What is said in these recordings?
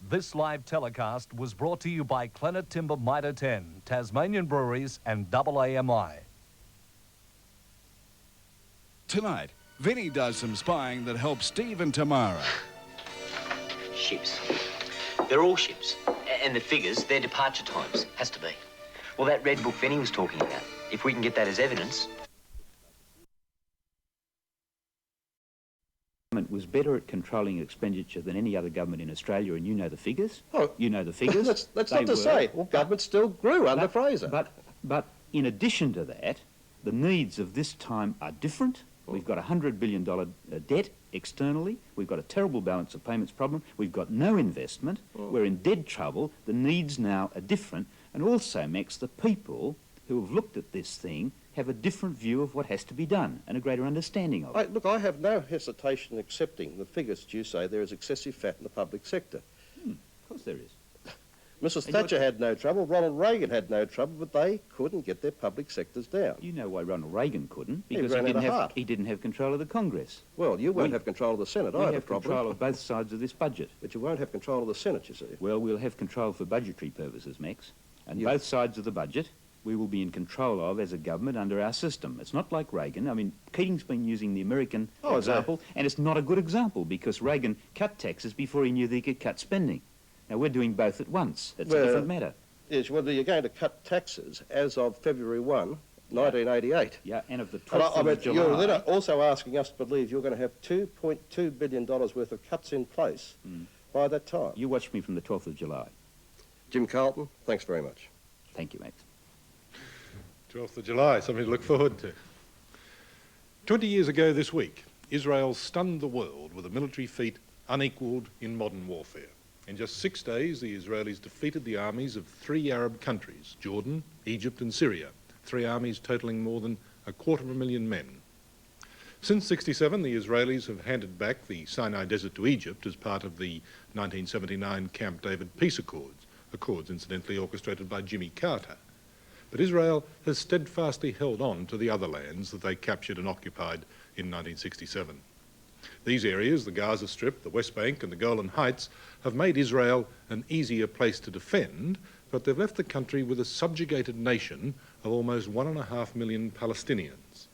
This live telecast was brought to you by Clenat Timber Mitre 10, Tasmanian Breweries and AAMI. Tonight, Vinny does some spying that helps Steve and Tamara. Ships. They're all ships. And the figures, their departure times. Has to be. Well, that red book Vinny was talking about, if we can get that as evidence... Government was better at controlling expenditure than any other government in Australia, and you know the figures. Oh, you know the figures. That's not to say. Well, government still grew under Fraser. But in addition to that, the needs of this time are different. We've got a $100 billion debt externally. We've got a terrible balance of payments problem. We've got no investment. We're in dead trouble. The needs now are different. And also, Max, the people who have looked at this thing have a different view of what has to be done and a greater understanding of it. Look, I have no hesitation in accepting the figures that you say there is excessive fat in the public sector. Of course there is. Mrs. Thatcher had no trouble, Ronald Reagan had no trouble, but they couldn't get their public sectors down. You know why Ronald Reagan couldn't? Because he didn't have control of the Congress. Well, you won't have control of the Senate either, We have control of both sides of this budget. But you won't have control of the Senate, you see. Well, we'll have control for budgetary purposes, Max. And both sides of the budget we will be in control of as a government under our system. It's not like Reagan. I mean, Keating's been using the American example, and it's not a good example because Reagan cut taxes before he knew that he could cut spending. Now, we're doing both at once. It's a different matter. Yes, well, you're going to cut taxes as of February 1, 1988. Yeah, and of the 12th of July... You're then also asking us to believe you're going to have $2.2 billion worth of cuts in place by that time. You watched me from the 12th of July. Jim Carleton, thanks very much. Thank you, Max. 12th of July, something to look forward to. 20 years ago this week, Israel stunned the world with a military feat unequalled in modern warfare. In just 6 days, the Israelis defeated the armies of 3 Arab countries, Jordan, Egypt and Syria, 3 armies totalling more than 250,000 men. Since '67, the Israelis have handed back the Sinai Desert to Egypt as part of the 1979 Camp David peace accords incidentally orchestrated by Jimmy Carter. But Israel has steadfastly held on to the other lands that they captured and occupied in 1967. These areas, the Gaza Strip, the West Bank and the Golan Heights, have made Israel an easier place to defend, but they've left the country with a subjugated nation of almost 1.5 million Palestinians.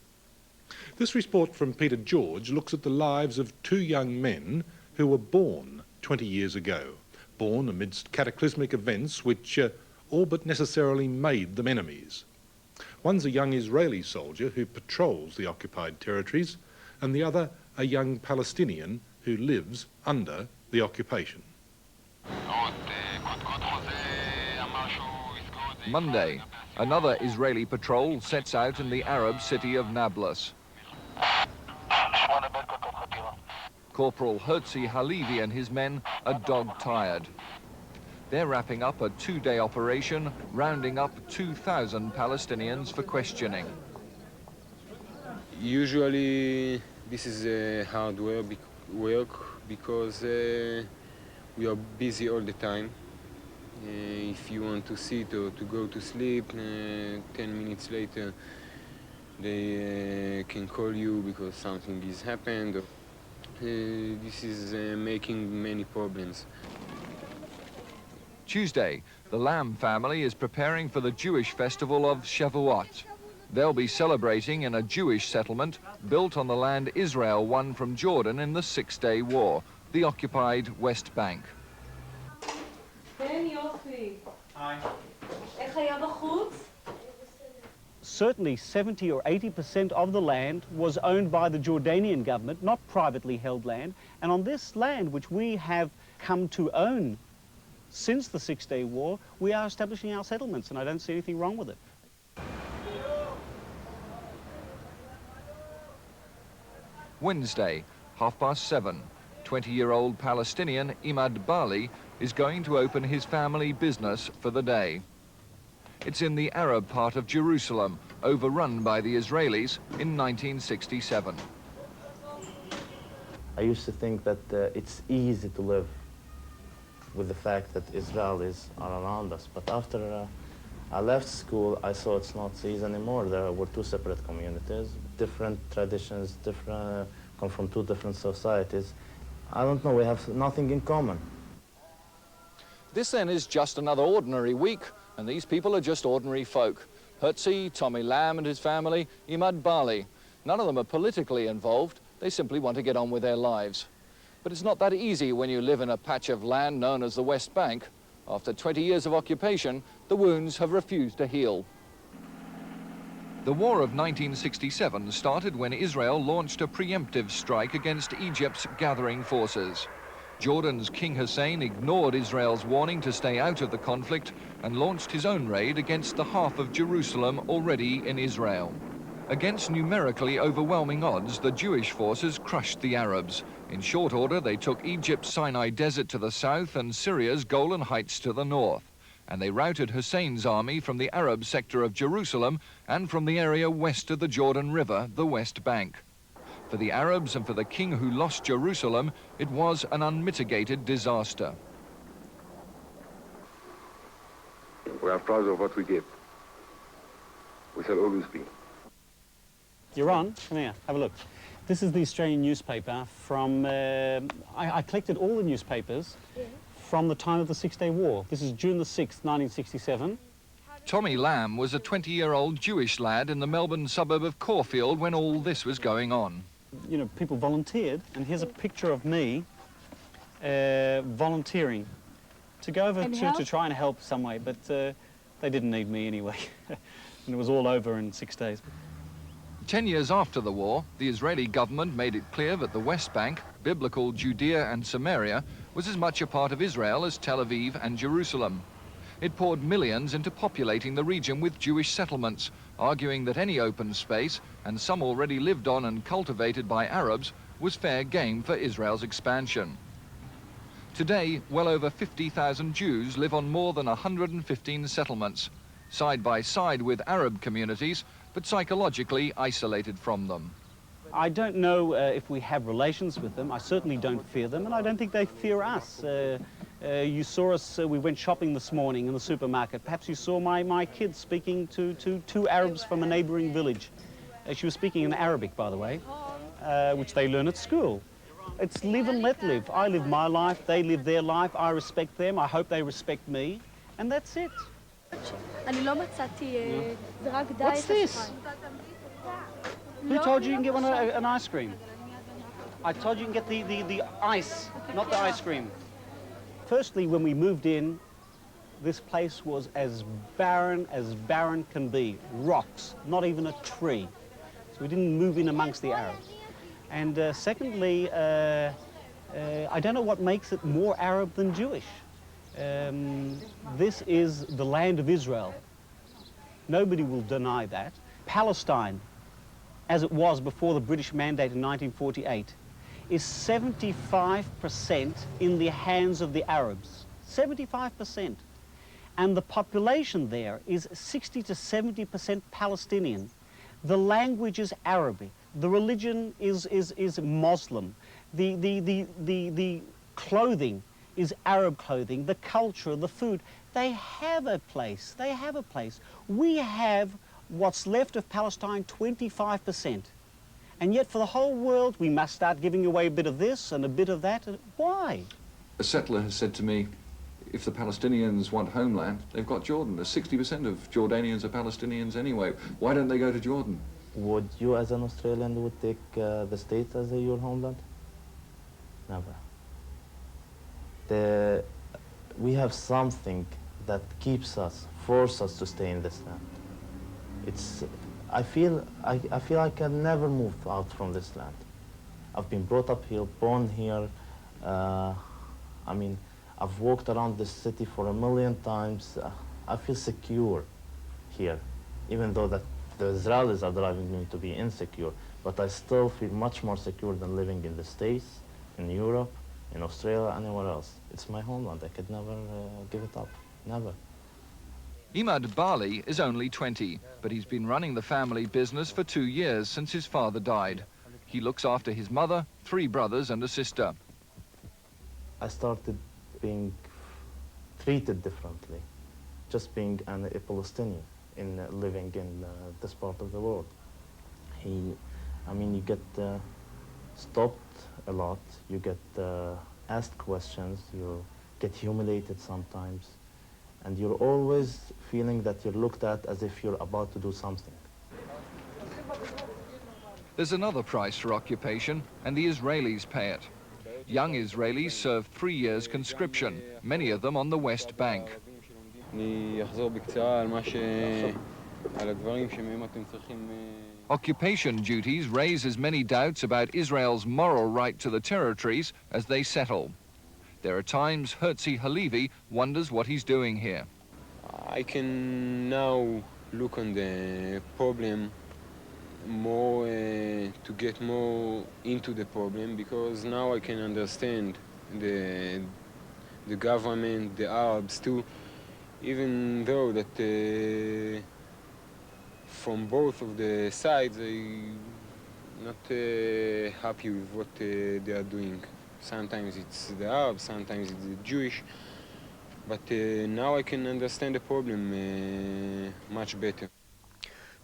This report from Peter George looks at the lives of 2 young men who were born 20 years ago, born amidst cataclysmic events which all but necessarily made them enemies. One's a young Israeli soldier who patrols the occupied territories, and the other a young Palestinian who lives under the occupation. Monday, another Israeli patrol sets out in the Arab city of Nablus. Corporal Herzi Halevi and his men are dog-tired. They're wrapping up a 2-day operation, rounding up 2,000 Palestinians for questioning. Usually this is hard work because we are busy all the time. If you want to sit or to go to sleep, 10 minutes later they can call you because something has happened. This is making many problems. Tuesday, the Lamb family is preparing for the Jewish festival of Shavuot. They'll be celebrating in a Jewish settlement built on the land Israel won from Jordan in the 6-day war, the occupied West Bank. Hi. Certainly 70 or 80% of the land was owned by the Jordanian government, not privately held land. And on this land, which we have come to own since the 6-day war, we are establishing our settlements, and I don't see anything wrong with it. Wednesday, 7:30, 20-year-old Palestinian Imad Bali is going to open his family business for the day. It's in the Arab part of Jerusalem, overrun by the Israelis in 1967. I used to think that it's easy to live with the fact that Israelis are around us. But after I left school, I saw it's not easy anymore. There were 2 separate communities, different traditions, come from 2 different societies. I don't know, we have nothing in common. This then is just another ordinary week, and these people are just ordinary folk. Hertzi, Tommy Lamb and his family, Imad Bali. None of them are politically involved, they simply want to get on with their lives. But it's not that easy when you live in a patch of land known as the West Bank. After 20 years of occupation, the wounds have refused to heal. The war of 1967 started when Israel launched a preemptive strike against Egypt's gathering forces. Jordan's King Hussein ignored Israel's warning to stay out of the conflict and launched his own raid against the half of Jerusalem already in Israel. Against numerically overwhelming odds, the Jewish forces crushed the Arabs. In short order, they took Egypt's Sinai Desert to the south and Syria's Golan Heights to the north. And they routed Hussein's army from the Arab sector of Jerusalem and from the area west of the Jordan River, the West Bank. For the Arabs and for the king who lost Jerusalem, it was an unmitigated disaster. We are proud of what we did. We shall always be. You're on? Come here, have a look. This is the Australian newspaper from... I collected all the newspapers from the time of the Six-Day War. This is June the 6th, 1967. Tommy Lamb was a 20-year-old Jewish lad in the Melbourne suburb of Caulfield when all this was going on. You know, people volunteered, and here's a picture of me volunteering to go over to try and help some way, but they didn't need me anyway. And it was all over in 6 days. 10 years after the war, the Israeli government made it clear that the West Bank, biblical Judea and Samaria, was as much a part of Israel as Tel Aviv and Jerusalem. It poured millions into populating the region with Jewish settlements, arguing that any open space, and some already lived on and cultivated by Arabs, was fair game for Israel's expansion. Today, well over 50,000 Jews live on more than 115 settlements, side by side with Arab communities, but psychologically isolated from them. I don't know if we have relations with them. I certainly don't fear them, and I don't think they fear us. You saw us, we went shopping this morning in the supermarket. Perhaps you saw my kid speaking to two Arabs from a neighbouring village. She was speaking in Arabic, by the way, which they learn at school. It's live and let live. I live my life, they live their life, I respect them, I hope they respect me, and that's it. What's this? Who told you you can get an ice cream? I told you you can get the ice, not the ice cream. Firstly, when we moved in, this place was as barren can be. Rocks, not even a tree. So we didn't move in amongst the Arabs. And secondly, I don't know what makes it more Arab than Jewish. This is the land of Israel. Nobody will deny that. Palestine, as it was before the British Mandate in 1948, is 75% in the hands of the Arabs. 75%. And the population there is 60 to 70% Palestinian. The language is Arabic. The religion is Muslim. The clothing is Arab clothing. The culture, the food. They have a place. They have a place. We have what's left of Palestine, 25%. And yet for the whole world, we must start giving away a bit of this and a bit of that. Why? A settler has said to me, if the Palestinians want homeland, they've got Jordan. There's 60% of Jordanians are Palestinians anyway. Why don't they go to Jordan? Would you, as an Australian, would take the States as your homeland? Never. We have something that keeps us, forces us to stay in this land. I feel I can never move out from this land. I've been brought up here, born here. I mean, I've walked around this city for 1,000,000 times. I feel secure here, even though that the Israelis are driving me to be insecure. But I still feel much more secure than living in the States, in Europe, in Australia, anywhere else. It's my homeland. I could never give it up. Never. Imad Bali is only 20, but he's been running the family business for 2 years since his father died. He looks after his mother, 3 brothers and a sister. I started being treated differently, just being a Palestinian living in this part of the world. I mean, you get stopped a lot, you get asked questions, get humiliated sometimes, and you're always feeling that you're looked at as if you're about to do something. There's another price for occupation, and the Israelis pay it. Young Israelis serve 3 years conscription, many of them on the West Bank. Occupation duties raise as many doubts about Israel's moral right to the territories as they settle. There are times Herzi Halevi wonders what he's doing here. I can now look on the problem more, to get more into the problem, because now I can understand the government, the Arabs too, even though that from both of the sides I'm not happy with what they are doing. Sometimes it's the Arabs, sometimes it's the Jewish, but now I can understand the problem much better.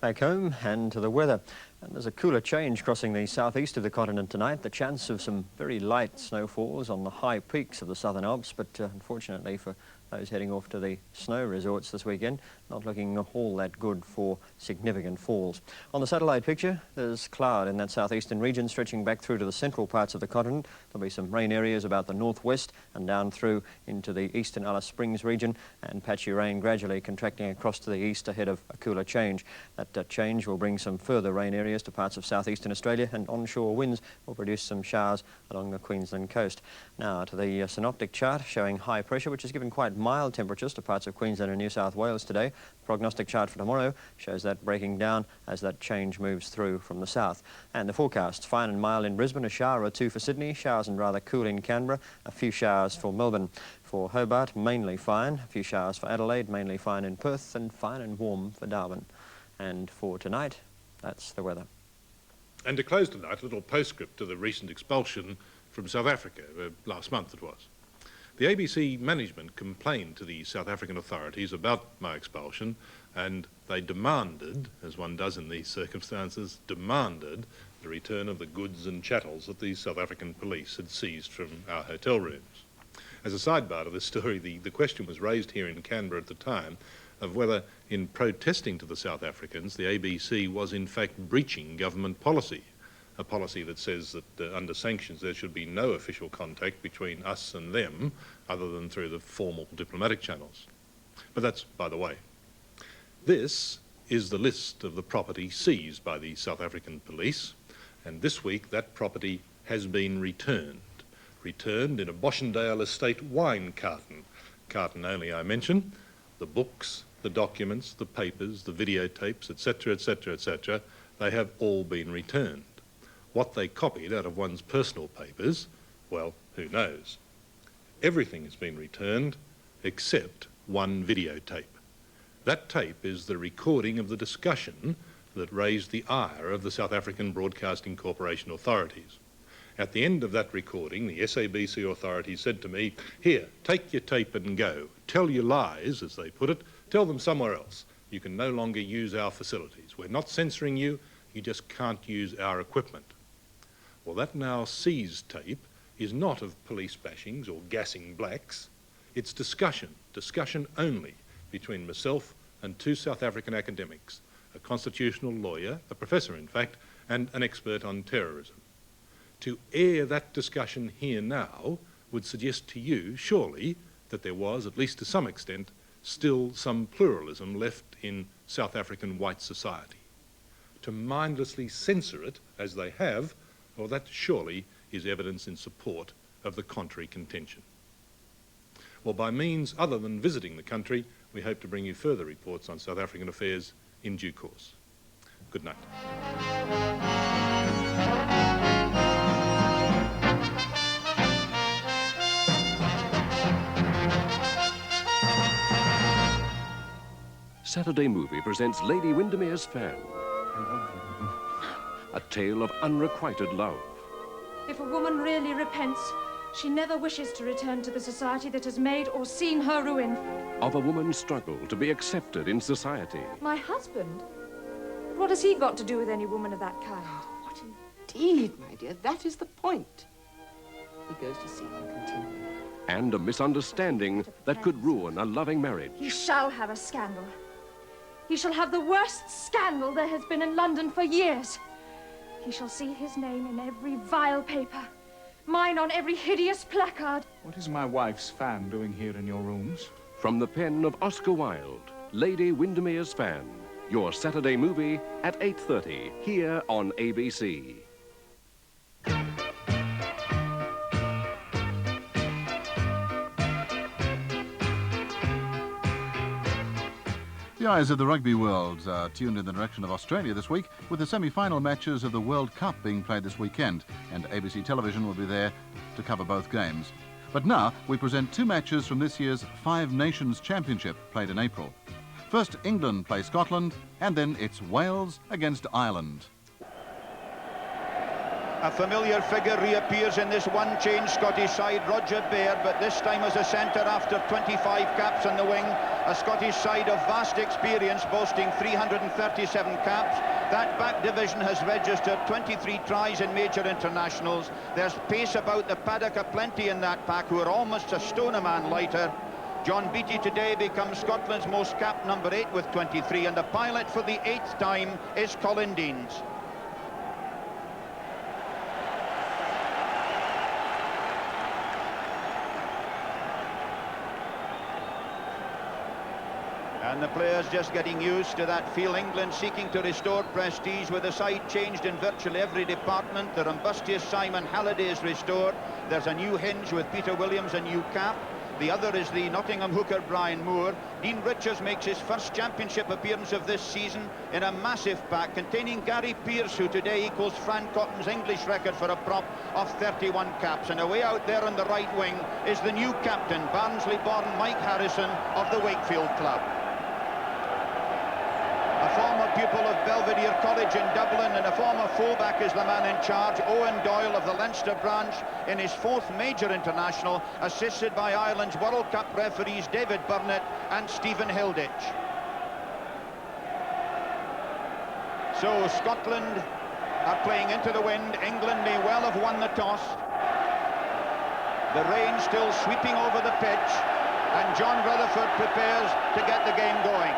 Back home and to the weather. And there's a cooler change crossing the southeast of the continent tonight. The chance of some very light snowfalls on the high peaks of the Southern Alps, but unfortunately for those heading off to the snow resorts this weekend, not looking all that good for significant falls. On the satellite picture, there's cloud in that southeastern region stretching back through to the central parts of the continent. There'll be some rain areas about the northwest and down through into the eastern Alice Springs region, and patchy rain gradually contracting across to the east ahead of a cooler change. That change will bring some further rain areas to parts of southeastern Australia, and onshore winds will produce some showers along the Queensland coast. Now to the synoptic chart showing high pressure, which has given quite mild temperatures to parts of Queensland and New South Wales today. The prognostic chart for tomorrow shows that breaking down as that change moves through from the south. And the forecast, fine and mild in Brisbane, a shower or two for Sydney, showers and rather cool in Canberra, a few showers for Melbourne. For Hobart, mainly fine, a few showers for Adelaide, mainly fine in Perth, and fine and warm for Darwin. And for tonight, that's the weather. And to close tonight, a little postscript to the recent expulsion from South Africa, last month it was. The ABC management complained to the South African authorities about my expulsion, and they demanded, as one does in these circumstances, demanded the return of the goods and chattels that the South African police had seized from our hotel rooms. As a sidebar to this story, the question was raised here in Canberra at the time of whether, in protesting to the South Africans, the ABC was in fact breaching government policy. A policy that says that under sanctions there should be no official contact between us and them other than through the formal diplomatic channels. But that's by the way. This is the list of the property seized by the South African police, and this week that property has been returned in a Boschendale estate wine carton only I mention. The books, the documents, the papers, the videotapes, etc., etc., etc., they have all been returned. What they copied out of one's personal papers, well, who knows? Everything has been returned except one videotape. That tape is the recording of the discussion that raised the ire of the South African Broadcasting Corporation authorities. At the end of that recording, the SABC authorities said to me, "Here, take your tape and go. Tell your lies," as they put it, "tell them somewhere else. You can no longer use our facilities. We're not censoring you, you just can't use our equipment." Well, that now seized tape is not of police bashings or gassing blacks. It's discussion only, between myself and two South African academics, a constitutional lawyer, a professor in fact, and an expert on terrorism. To air that discussion here now would suggest to you, surely, that there was, at least to some extent, still some pluralism left in South African white society. To mindlessly censor it, as they have, well, that surely is evidence in support of the contrary contention. Well, by means other than visiting the country, we hope to bring you further reports on South African affairs in due course. Good night. Saturday Movie presents Lady Windermere's Fan. A tale of unrequited love. If a woman really repents, she never wishes to return to the society that has made or seen her ruin. Of a woman's struggle to be accepted in society. My husband? What has he got to do with any woman of that kind? What indeed, my dear? That is the point. He goes to sea and continues. and a misunderstanding that could ruin a loving marriage. He shall have a scandal. He shall have the worst scandal there has been in London for years. He shall see his name in every vile paper, mine on every hideous placard. What is my wife's fan doing here in your rooms? From the pen of Oscar Wilde, Lady Windermere's Fan. Your Saturday movie at 8:30 here on ABC. The eyes of the rugby world are tuned in the direction of Australia this week, with the semi-final matches of the World Cup being played this weekend, and ABC Television will be there to cover both games. But now we present two matches from this year's Five Nations Championship, played in April. First, England play Scotland, and then it's Wales against Ireland. A familiar figure reappears in this one-change Scottish side, Roger Baird, but this time as a centre after 25 caps on the wing. A Scottish side of vast experience, boasting 337 caps. That back division has registered 23 tries in major internationals. There's pace about the paddock aplenty in that pack, who are almost a stone a man lighter. John Beattie today becomes Scotland's most capped number 8 with 23, and the pilot for the 8th time is Colin Deans. And the players just getting used to that feel. England seeking to restore prestige with the side changed in virtually every department. The rumbustious Simon Halliday is restored. There's a new hinge with Peter Williams, a new cap. The other is the Nottingham hooker Brian Moore. Dean Richards makes his first championship appearance of this season in a massive pack containing Gary Pearce, who today equals Fran Cotton's English record for a prop of 31 caps. And away out there on the right wing is the new captain, Barnsley-born Mike Harrison of the Wakefield Club. A former pupil of Belvedere College in Dublin and a former fullback is the man in charge, Owen Doyle of the Leinster branch, in his 4th major international, assisted by Ireland's World Cup referees David Burnett and Stephen Hilditch. So Scotland are playing into the wind. England may well have won the toss. The rain still sweeping over the pitch, and John Rutherford prepares to get the game going.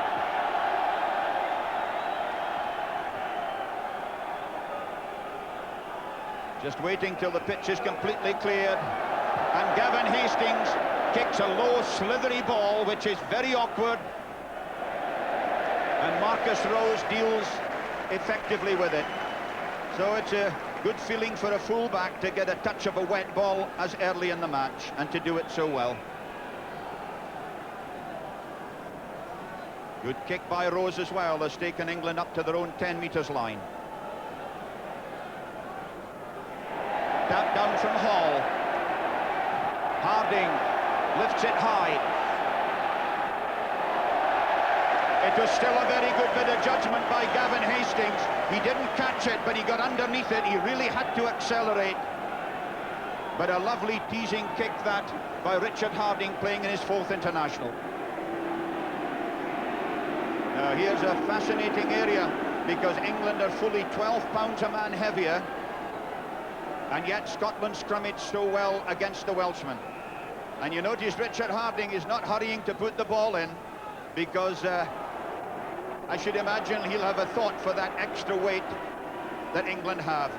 Just waiting till the pitch is completely cleared. And Gavin Hastings kicks a low, slithery ball, which is very awkward. And Marcus Rose deals effectively with it. So it's a good feeling for a fullback to get a touch of a wet ball as early in the match, and to do it so well. Good kick by Rose as well, has taken England up to their own 10 metres line. Tap down from Hall. Harding lifts it high. It was still a very good bit of judgment by Gavin Hastings. He didn't catch it, but he got underneath it. He really had to accelerate. But a lovely teasing kick that by Richard Harding, playing in his 4th international. Now here's a fascinating area, because England are fully 12 pounds a man heavier. And yet Scotland scrummaged so well against the Welshmen. And you notice Richard Harding is not hurrying to put the ball in, because I should imagine he'll have a thought for that extra weight that England have.